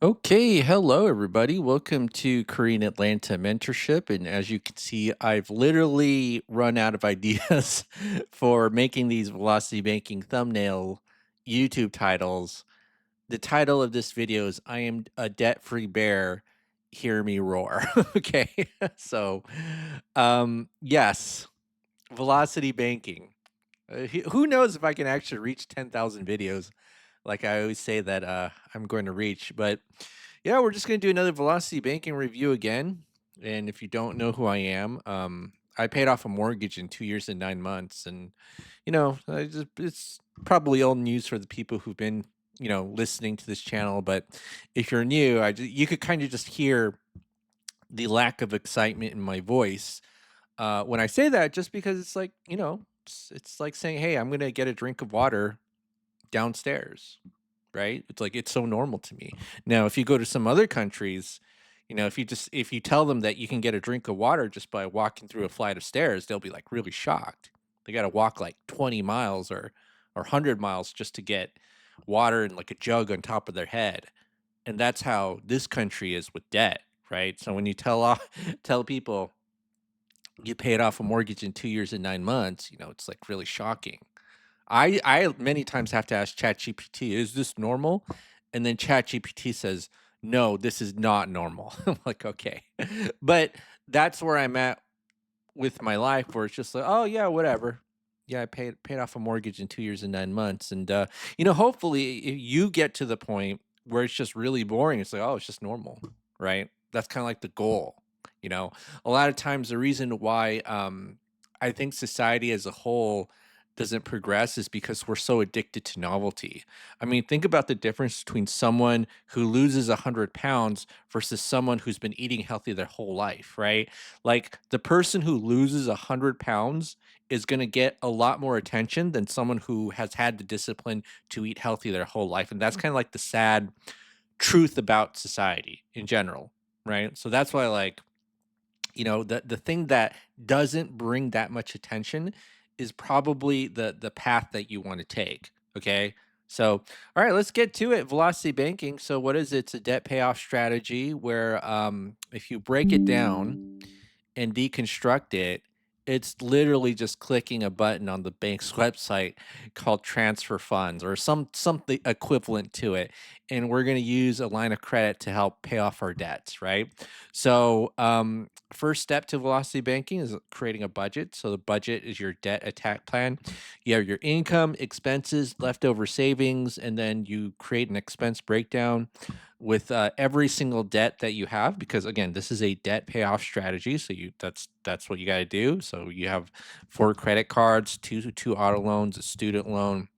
Okay, hello everybody. Welcome to Korean Atlanta Mentorship. And as you can see, I've literally run out of ideas for making these velocity banking thumbnail YouTube titles. The title of this video is I am a debt-free bear. Hear me roar. Okay. So yes, velocity banking. Who knows if I can actually reach 10,000 videos like I always say that I'm going to reach. But yeah, we're just going to do another velocity banking review again. And if you don't know who I am, I paid off a mortgage in 2 years and 9 months. And, it's probably old news for the people who've been, listening to this channel. But if you're new, you could kind of just hear the lack of excitement in my voice when I say that, just because it's like, it's like saying, hey, I'm going to get a drink of water downstairs, right? It's like it's so normal to me. Now, if you go to some other countries, if you tell them that you can get a drink of water just by walking through a flight of stairs, they'll be like really shocked. They got to walk like 20 miles or 100 miles just to get water in like a jug on top of their head. And that's how this country is with debt, right? So when you tell people you paid off a mortgage in 2 years and 9 months, it's like really shocking. I many times have to ask ChatGPT, "Is this normal?" And then ChatGPT says, "No, this is not normal." I'm like, "Okay." But that's where I'm at with my life, where it's just like, "Oh, yeah, whatever. Yeah, I paid off a mortgage in 2 years and 9 months." And, hopefully, you get to the point where it's just really boring. It's like, "Oh, it's just normal," right? That's kinda like the goal, you know? A lot of times, the reason why, I think society as a whole doesn't progress is because we're so addicted to novelty. I mean, think about the difference between someone who loses 100 pounds versus someone who's been eating healthy their whole life, right? Like the person who loses 100 pounds is going to get a lot more attention than someone who has had the discipline to eat healthy their whole life. And that's kind of like the sad truth about society in general, right? So that's why, like, the thing that doesn't bring that much attention is probably the path that you want to take. Okay. So, all right, let's get to it. Velocity banking. So, what is it? It's a debt payoff strategy where, if you break it down and deconstruct it, it's literally just clicking a button on the bank's website called transfer funds or something equivalent to it. And we're going to use a line of credit to help pay off our debts, right? So, first step to velocity banking is creating a budget. So, the budget is your debt attack plan. You have your income, expenses, leftover savings, and then you create an expense breakdown with every single debt that you have, because again, this is a debt payoff strategy. So that's what you got to do. So you have 4 credit cards, two auto loans, a student loan,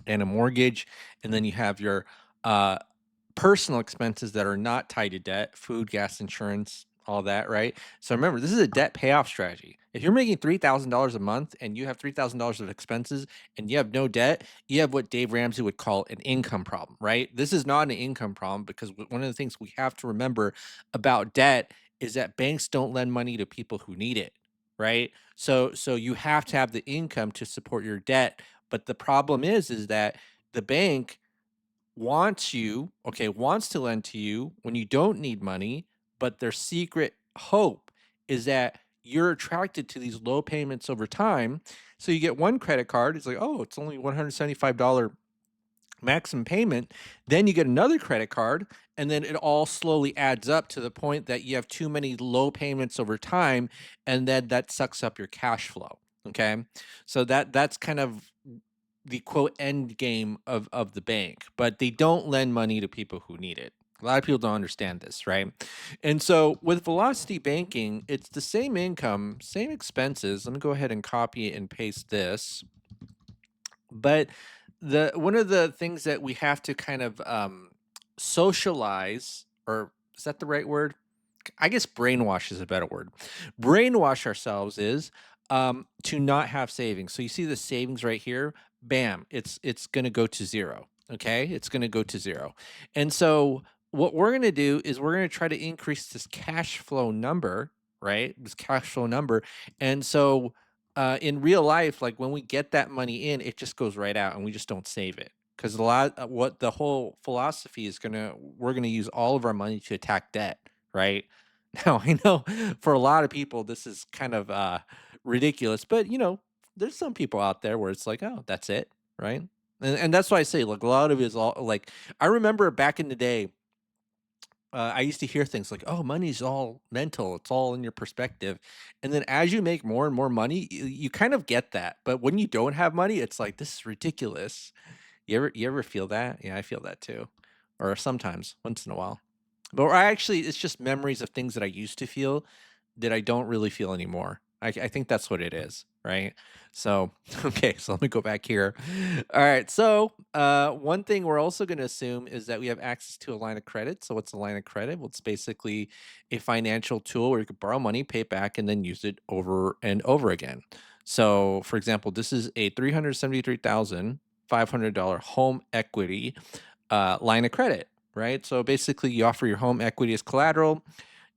and a mortgage, and then you have your uh, personal expenses that are not tied to debt, food, gas, insurance, all that, right? So remember, this is a debt payoff strategy. If you're making $3,000 a month and you have $3,000 of expenses and you have no debt, you have what Dave Ramsey would call an income problem, right? This is not an income problem because one of the things we have to remember about debt is that banks don't lend money to people who need it, right? So you have to have the income to support your debt, but the problem is that the bank wants to lend to you when you don't need money, but their secret hope is that you're attracted to these low payments over time. So you get one credit card, it's like, oh, it's only $175 maximum payment. Then you get another credit card, and then it all slowly adds up to the point that you have too many low payments over time, and then that sucks up your cash flow. Okay. So that's kind of the quote end game of the bank, but they don't lend money to people who need it. A lot of people don't understand this, right? And so with velocity banking, it's the same income, same expenses. Let me go ahead and copy and paste this. But the one of the things that we have to kind of socialize, or is that the right word? I guess brainwash is a better word. Brainwash ourselves is to not have savings. So you see the savings right here, bam, it's going to go to zero. Okay, it's going to go to zero. And so what we're going to do is we're going to try to increase this cash flow number, right? This cash flow number. And so in real life, like when we get that money in, it just goes right out and we just don't save it. because a lot what the whole philosophy is gonna we're gonna use all of our money to attack debt, right? Now I know for a lot of people this is kind of ridiculous, but there's some people out there where it's like, oh, that's it, right? And that's why I say, like, a lot of it is all like I remember back in the day, I used to hear things like, "Oh, money's all mental. It's all in your perspective." And then as you make more and more money, you kind of get that. But when you don't have money, it's like, "This is ridiculous." You ever feel that? Yeah, I feel that too. Or sometimes, once in a while. But I actually it's just memories of things that I used to feel that I don't really feel anymore. I think that's what it is, right? So, okay, so let me go back here. All right. So, one thing we're also going to assume is that we have access to a line of credit. So, what's a line of credit? Well, it's basically a financial tool where you could borrow money, pay it back, and then use it over and over again. So, for example, this is a $373,500 home equity line of credit, right? So basically, you offer your home equity as collateral,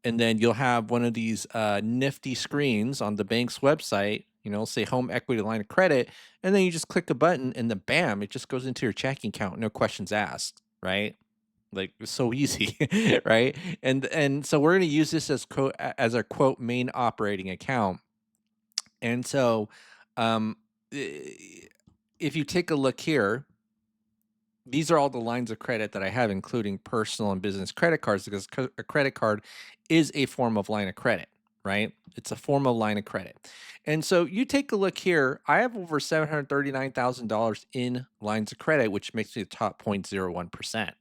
and then you'll have one of these nifty screens on the bank's website, say home equity line of credit, and then you just click a button, and then bam, it just goes into your checking account, no questions asked, right? Like it's so easy, right? And so we're going to use this as our quote main operating account, and so um, i- if you take a look here, these are all the lines of credit that I have, including personal and business credit cards, because a credit card is a form of line of credit, right? It's a form of line of credit. And so you take a look here. I have over $739,000 in lines of credit, which makes me the top 0.01%.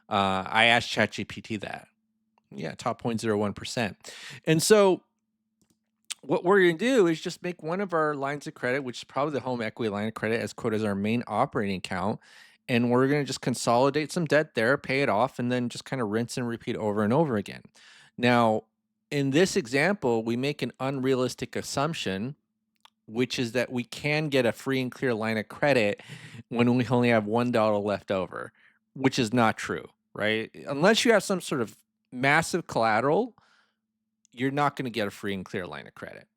I asked ChatGPT that. Yeah, top 0.01%. And so what we're going to do is just make one of our lines of credit, which is probably the home equity line of credit, as quote as our main operating account. And we're going to just consolidate some debt there, pay it off, and then just kind of rinse and repeat over and over again. Now, in this example, we make an unrealistic assumption, which is that we can get a free and clear line of credit when we only have $1 left over, which is not true, right? Unless you have some sort of massive collateral, you're not going to get a free and clear line of credit,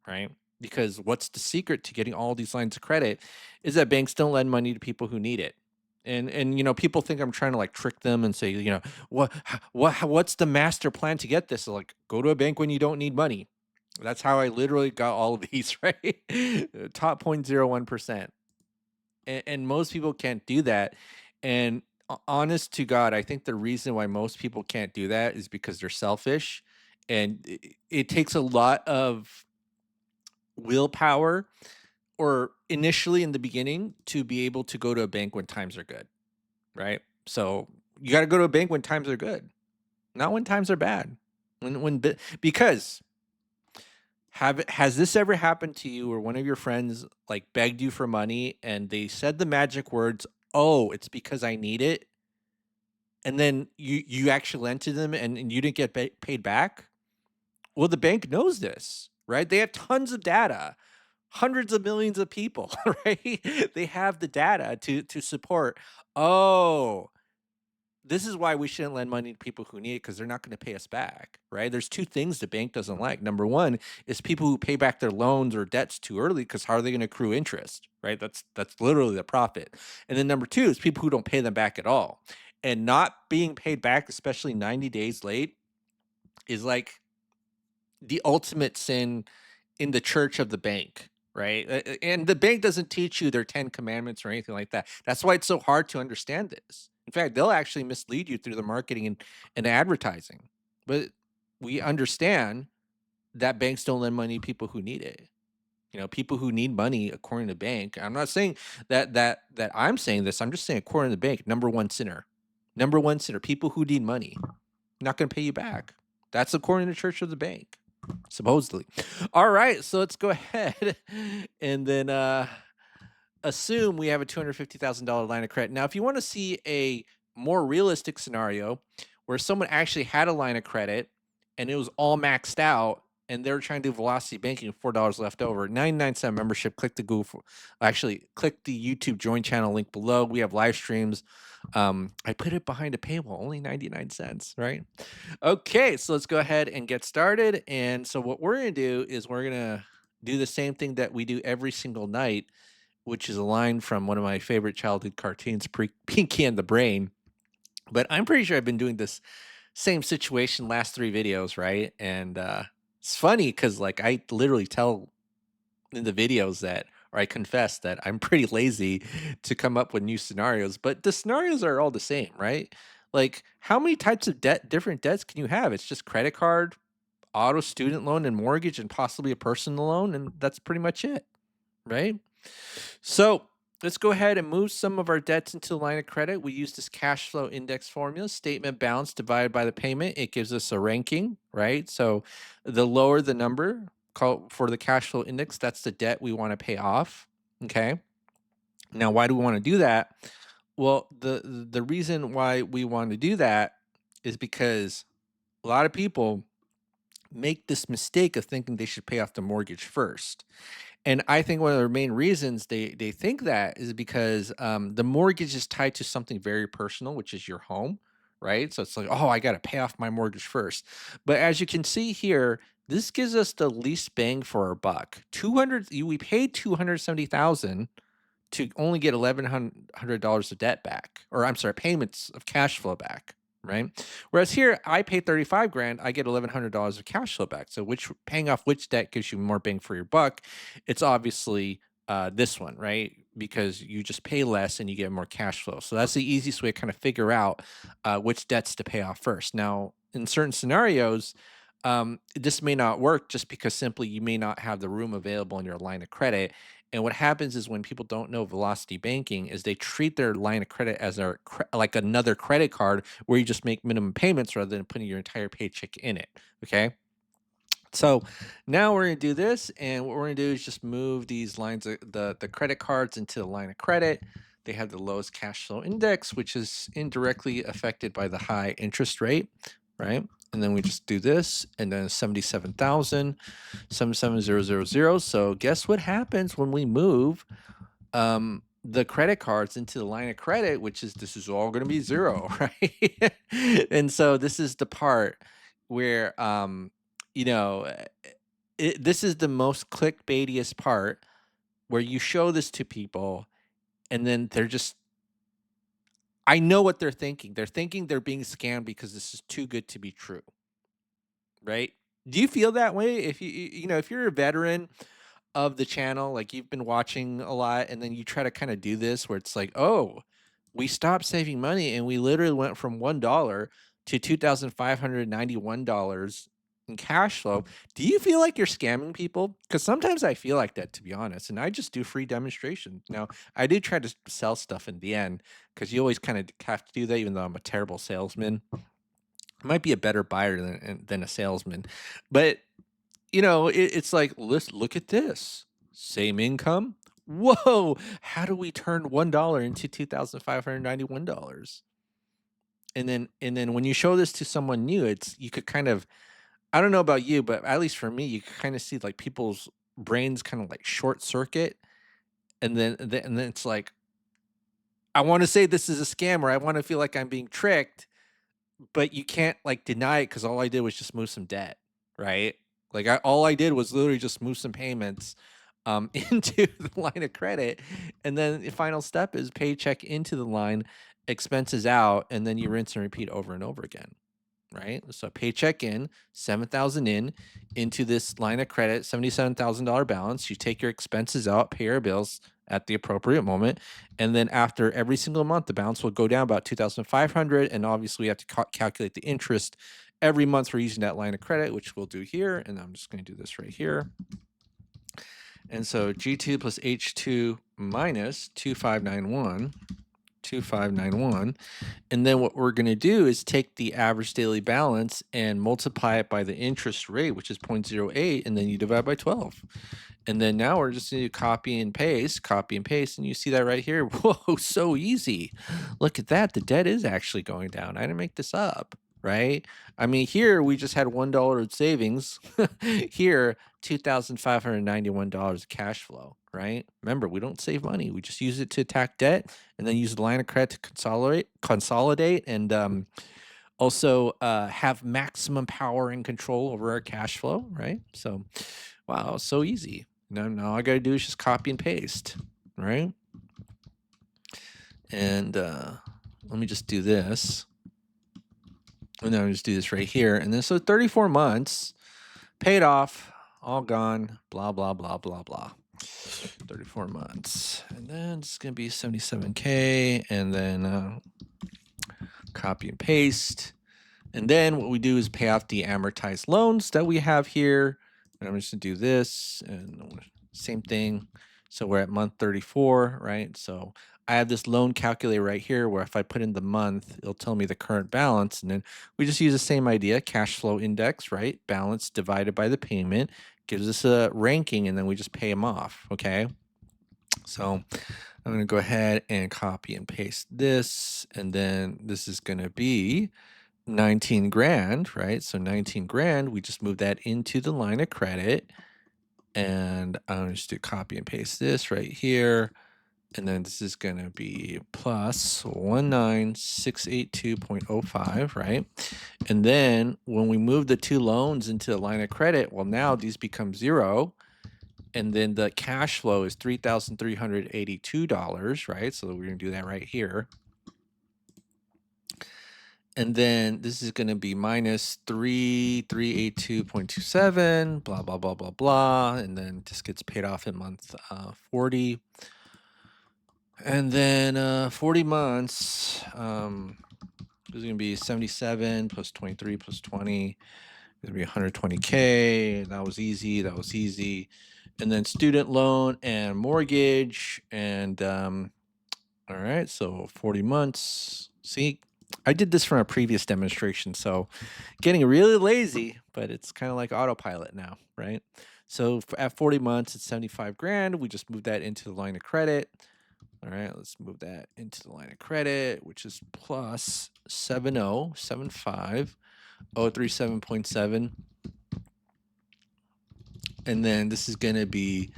right? Because what's the secret to getting all these lines of credit is that banks don't lend money to people who need it. And people think I'm trying to like trick them and say, what's the master plan to get this? Like go to a bank when you don't need money. That's how I literally got all of these, right? Top 0.01%. And most people can't do that. And honest to God, I think the reason why most people can't do that is because they're selfish. And it takes a lot of willpower or initially in the beginning to be able to go to a bank when times are good, right? So you got to go to a bank when times are good, not when times are bad. Because has this ever happened to you where one of your friends like begged you for money and they said the magic words, "Oh, it's because I need it," and then you actually lent to them and you didn't get paid back? Well, the bank knows this, right? They have tons of data, hundreds of millions of people, right? They have the data to support. Oh, this is why we shouldn't lend money to people who need it because they're not going to pay us back, right? There's two things the bank doesn't like. Number one is people who pay back their loans or debts too early because how are they going to accrue interest, right? That's literally the profit. And then number two is people who don't pay them back at all. And not being paid back, especially 90 days late, is like the ultimate sin in the church of the bank, right? And the bank doesn't teach you their 10 commandments or anything like that. That's why it's so hard to understand this. In fact, they'll actually mislead you through the marketing and advertising. But we understand that banks don't lend money to people who need it. People who need money according to bank. I'm not saying that I'm saying this. I'm just saying according to the bank, number one sinner. Number one sinner, people who need money, not going to pay you back. That's according to Church of the Bank, supposedly. All right, so let's go ahead and then assume we have a $250,000 line of credit. Now, if you want to see a more realistic scenario where someone actually had a line of credit and it was all maxed out and they're trying to do velocity banking, $4 left over, 99-cent membership, click the Google, actually click the YouTube join channel link below. We have live streams. I put it behind a paywall, only 99 cents, right? Okay, so let's go ahead and get started. And so what we're going to do is we're going to do the same thing that we do every single night, which is a line from one of my favorite childhood cartoons, Pinky and the Brain. But I'm pretty sure I've been doing this same situation last 3 videos, right? And, it's funny because like, I literally tell in the videos that or I confess that I'm pretty lazy to come up with new scenarios, but the scenarios are all the same, right? Like, how many types of different debts can you have? It's just credit card, auto student loan, and mortgage, and possibly a personal loan, and that's pretty much it, right? So let's go ahead and move some of our debts into the line of credit. We use this cash flow index formula, statement balance divided by the payment. It gives us a ranking, right? So the lower the number for the cash flow index, that's the debt we want to pay off. Okay. Now, why do we want to do that? Well, the reason why we want to do that is because a lot of people make this mistake of thinking they should pay off the mortgage first. And I think one of the main reasons they think that is because the mortgage is tied to something very personal, which is your home, right? So it's like, oh, I got to pay off my mortgage first. But as you can see here, this gives us the least bang for our buck. We paid 270,000 to only get $1,100 of debt back, or I'm sorry, payments of cash flow back, right? Whereas here, I pay 35 grand, I get $1,100 of cash flow back. So which paying off which debt gives you more bang for your buck? It's obviously this one, right? Because you just pay less and you get more cash flow. So that's the easiest way to kind of figure out which debts to pay off first. Now, in certain scenarios, this may not work just because simply you may not have the room available in your line of credit. And what happens is when people don't know velocity banking is they treat their line of credit as like another credit card where you just make minimum payments rather than putting your entire paycheck in it. Okay. So now we're going to do this, and what we're going to do is just move these lines of the credit cards into the line of credit. They have the lowest cash flow index, which is indirectly affected by the high interest rate, right? And then we just do this, and then 77,000, 77000. So guess what happens when we move the credit cards into the line of credit, which is this is all going to be zero, right? And so this is the part where you know this is the most clickbaitiest part where you show this to people and then they're just I know what they're thinking. They're thinking they're being scammed because this is too good to be true, right? Do you feel that way? If if you're a veteran of the channel, like you've been watching a lot, and then you try to kind of do this where it's like, oh, we stopped saving money and we literally went from $1 to $2,591 in cash flow. Do you feel like you're scamming people? Because sometimes I feel like that, to be honest, and I just do free demonstrations. Now, I do try to sell stuff in the end because you always kind of have to do that, even though I'm a terrible salesman. I might be a better buyer than a salesman, but it's like, let's look at this. Same income. Whoa, how do we turn $1 into $2,591? And then when you show this to someone new, it's you could kind of I don't know about you, but at least for me, you could kind of see like people's brains kind of like short circuit, and then it's like I want to say this is a scam or I want to feel like I'm being tricked, but you can't like deny it because all I did was just move some debt, right? Like all I did was literally just move some payments into the line of credit, and then the final step is paycheck into the line, expenses out, and then you rinse and repeat over and over again, right? So paycheck in, 7,000 in into this line of credit, $77,000 balance. You take your expenses out, pay your bills at the appropriate moment, and then after every single month, the balance will go down about 2,500. And obviously, we have to calculate the interest every month for using that line of credit, which we'll do here. And I'm just going to do this right here. And so G2 plus H2 minus 2591. And then what we're going to do is take the average daily balance and multiply it by the interest rate, which is 0.08, and then you divide by 12. And then now we're just going to copy and paste, and you see that right here. Whoa, so easy. Look at that. The debt is actually going down. I didn't make this up, right? I mean, here we just had $1 of savings. Here, $2,591 of cash flow, right? Remember, we don't save money. We just use it to attack debt and then use the line of credit to consolidate, and also have maximum power and control over our cash flow, right? So, wow, so easy. Now all I got to do is just copy and paste. right? And let me just do this. And then I'll just do this right here. And then so 34 months, paid off, all gone, blah, blah, blah, blah, blah. 34 months. And then it's going to be 77K. And then copy and paste. And then what we do is pay off the amortized loans that we have here. And I'm just going to do this and same thing. So we're at month 34, right? So I have this loan calculator right here where if I put in the month, it'll tell me the current balance. And then we just use the same idea, cash flow index, right? Balance divided by the payment gives us a ranking, and then we just pay them off, okay? So I'm going to go ahead and copy and paste this. And then this is going to be 19 grand, right? So 19 grand, we just move that into the line of credit. And I'm just to copy and paste this right here. And then this is going to be plus 19682.05, right? And then when we move the two loans into the line of credit, well, now these become zero. And then the cash flow is $3,382, right? So we're going to do that right here. And then this is going to be minus 3382.27, blah, blah, blah, blah, blah. And then this gets paid off in month 40. And then 40 months, this is going to be 77 plus 23 plus 20. It's going to be 120K. That was easy. That was easy. And then student loan and mortgage. And all right, so 40 months. See, I did this from a previous demonstration, so getting really lazy, but it's kind of like autopilot now, right? So at 40 months, it's 75 grand. We just move that into the line of credit. All right, let's move that into the line of credit, which is plus 7075037.7. And then this is going to be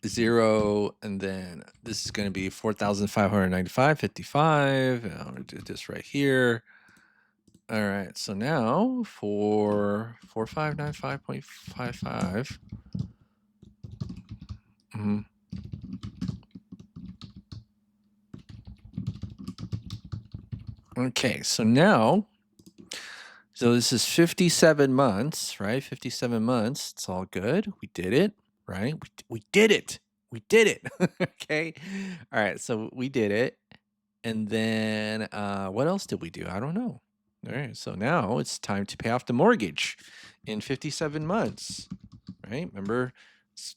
0, and then this is going to be 4,595.55. And I'm going to do this right here. All right, so now for 4595.55. Okay, so now, so this is 57 months, right? 57 months. It's all good. We did it, right? We did it. We did it. Okay. All right, so we did it. And then what else did we do? I don't know. All right, so now it's time to pay off the mortgage in 57 months, right? Remember,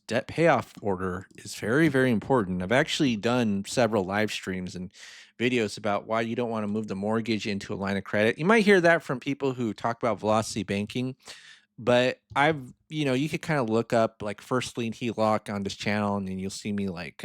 debt payoff order is very, very important. I've actually done several live streams and videos about why you don't want to move the mortgage into a line of credit. You might hear that from people who talk about velocity banking, but you could kind of look up like first lien HELOC on this channel, and then you'll see me like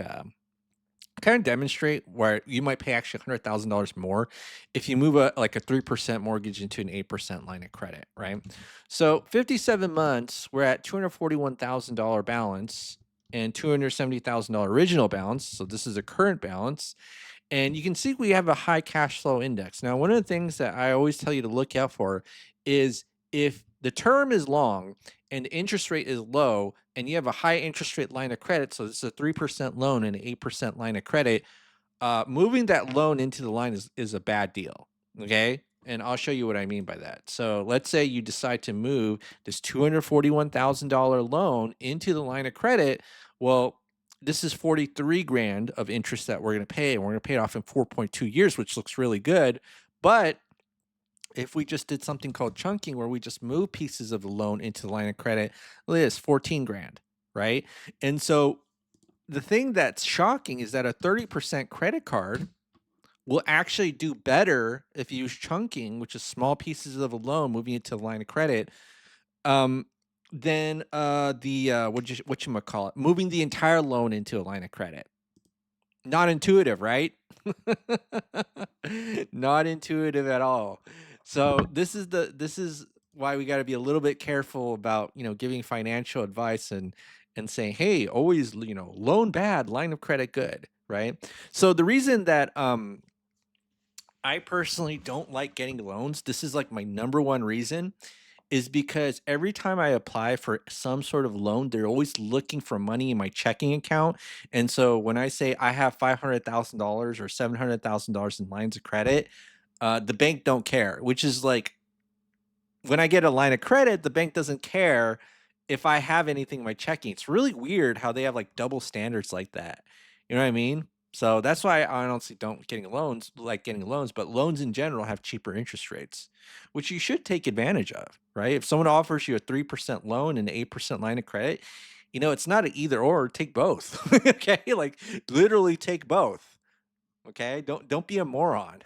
kind of demonstrate where you might pay actually $100,000 more if you move a 3% mortgage into an 8% line of credit, right? So 57 months, we're at $241,000 balance and $270,000 original balance. So this is a current balance. And you can see we have a high cash flow index. Now, one of the things that I always tell you to look out for is if the term is long and the interest rate is low and you have a high interest rate line of credit, so this is a 3% loan and an 8% line of credit, moving that loan into the line is a bad deal, okay? And I'll show you what I mean by that. So let's say you decide to move this $241,000 loan into the line of credit. Well, this is 43 grand of interest that we're going to pay, and we're going to pay it off in 4.2 years, which looks really good. But if we just did something called chunking, where we just move pieces of the loan into the line of credit, look at this, 14 grand, right? And so the thing that's shocking is that a 30% credit card will actually do better if you use chunking, which is small pieces of a loan moving it to the line of credit, than whatchamacallit, moving the entire loan into a line of credit. Not intuitive, right? Not intuitive at all. So this is why we got to be a little bit careful about, giving financial advice and saying, hey, always, loan bad, line of credit good, right? So the reason that I personally don't like getting loans, this is like my number one reason, is because every time I apply for some sort of loan, they're always looking for money in my checking account. And so when I say I have $500,000 or $700,000 in lines of credit, the bank don't care, which is like when I get a line of credit, the bank doesn't care if I have anything in my checking. It's really weird how they have like double standards like that. You know what I mean? So that's why I honestly don't getting loans, but loans in general have cheaper interest rates, which you should take advantage of, right? If someone offers you a 3% loan and 8% line of credit, it's not an either or, take both. Okay? Like literally take both. Okay? Don't be a moron.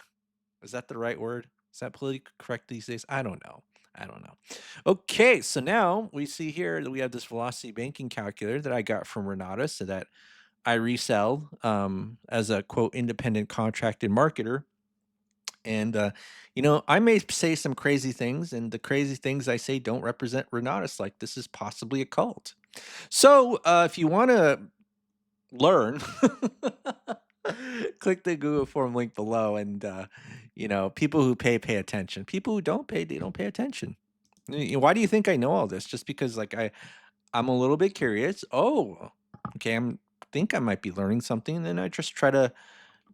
Is that the right word? Is that politically correct these days? I don't know. I don't know. Okay, so now we see here that we have this velocity banking calculator that I got from Renata so that I resell as a quote independent contracted marketer. And I may say some crazy things, and the crazy things I say don't represent Renatus. Like this is possibly a cult. So if you want to learn, click the Google form link below, and people who pay attention. People who don't pay, they don't pay attention. Why do you think I know all this? Just because like I'm a little bit curious. Oh, okay, think I might be learning something, and then I just try to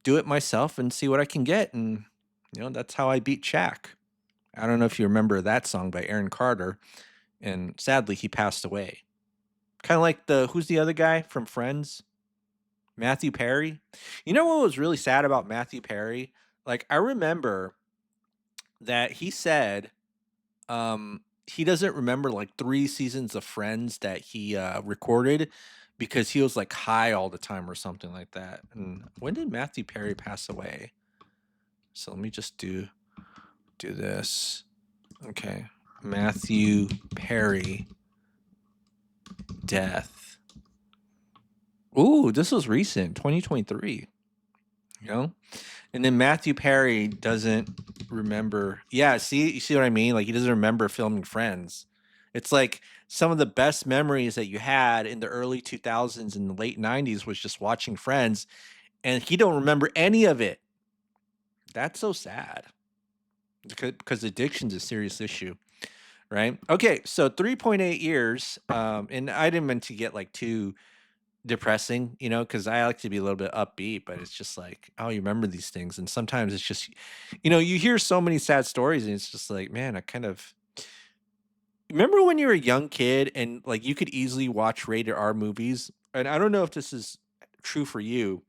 do it myself and see what I can get, and that's how I beat Shaq. I don't know if you remember that song by Aaron Carter, and sadly he passed away. Kind of like the who's the other guy from Friends? Matthew Perry. You know what was really sad about Matthew Perry? Like I remember that he said he doesn't remember like 3 seasons of Friends that he recorded because he was like high all the time or something like that. And when did Matthew Perry pass away? So let me just do this. Okay. Matthew Perry death. Ooh, this was recent, 2023. You know? And then Matthew Perry doesn't remember. Yeah, you see what I mean? Like he doesn't remember filming Friends. It's like some of the best memories that you had in the early 2000s and the late 90s was just watching Friends, and he don't remember any of it. That's so sad. Because addiction's a serious issue, right? Okay, so 3.8 years, and I didn't mean to get like too depressing, because I like to be a little bit upbeat, but it's just like, oh, you remember these things. And sometimes it's just, you hear so many sad stories and it's just like, man, I kind of remember when you were a young kid and like you could easily watch rated R movies. And I don't know if this is true for you,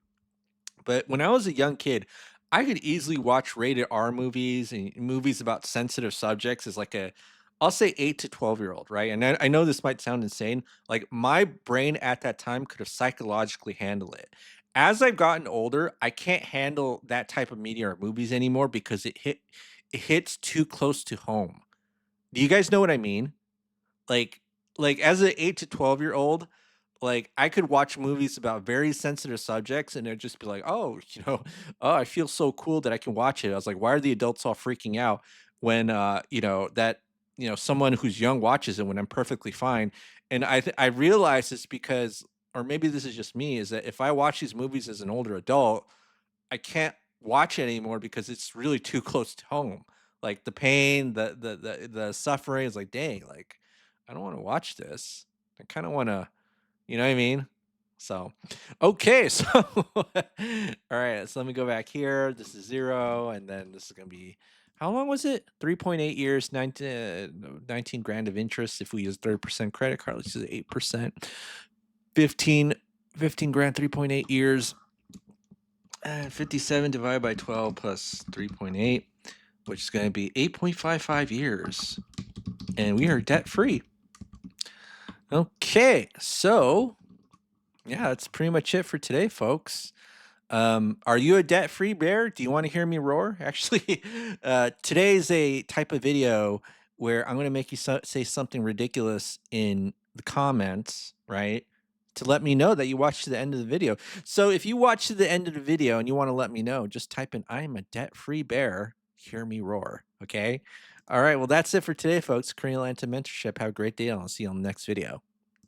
but when I was a young kid, I could easily watch rated R movies and movies about sensitive subjects as like I'll say 8 to 12-year-old, right? And I know this might sound insane. Like my brain at that time could have psychologically handled it. As I've gotten older, I can't handle that type of media or movies anymore because it hits too close to home. Do you guys know what I mean? Like as an 8 to 12-year-old, like I could watch movies about very sensitive subjects and it'd just be like, oh, oh, I feel so cool that I can watch it. I was like, why are the adults all freaking out when that someone who's young watches it when I'm perfectly fine? And I realize it's because, or maybe this is just me, is that if I watch these movies as an older adult, I can't watch it anymore because it's really too close to home. Like the pain, the suffering is like, dang, like I don't want to watch this. I kind of want to, you know what I mean? So, okay, so all right, so let me go back here. This is 0, and then this is gonna be how long was it? 3.8 years, 19 grand of interest. If we use 30% credit card, let's use 8%. 15, 15 grand, 3.8 years. And 57 divided by 12 plus 3.8, which is going to be 8.55 years. And we are debt free. Okay, so yeah, that's pretty much it for today, folks. Are you a debt free bear? Do you want to hear me roar? Actually, today is a type of video where I'm going to make you say something ridiculous in the comments, right? To let me know that you watched to the end of the video. So if you watch to the end of the video and you want to let me know, just type in, I am a debt free bear. Hear me roar. Okay. All right. Well, that's it for today, folks. Korean Atlanta Mentorship. Have a great day. And I'll see you on the next video.